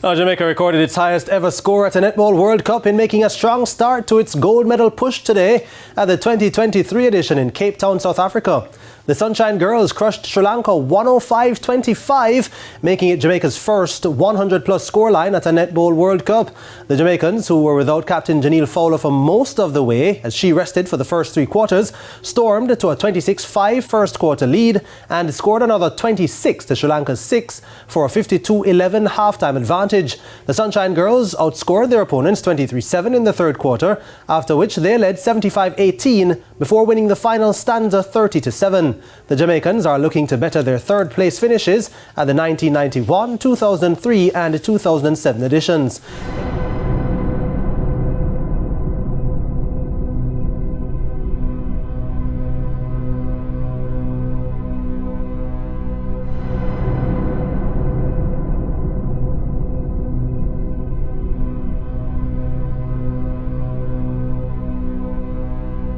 Now, Jamaica recorded its highest ever score at the Netball World Cup in making a strong start to its gold medal push today at the 2023 edition in Cape Town, South Africa. The Sunshine Girls crushed Sri Lanka 105-25, making it Jamaica's first 100-plus scoreline at a Netball World Cup. The Jamaicans, who were without captain Janelle Fowler for most of the way as she rested for the first three quarters, stormed to a 26-5 first quarter lead and scored another 26 to Sri Lanka's 6 for a 52-11 halftime advantage. The Sunshine Girls outscored their opponents 23-7 in the third quarter, after which they led 75-18 before winning the final stanza 30-7. The Jamaicans are looking to better their third place finishes at the 1991, 2003 and 2007 editions.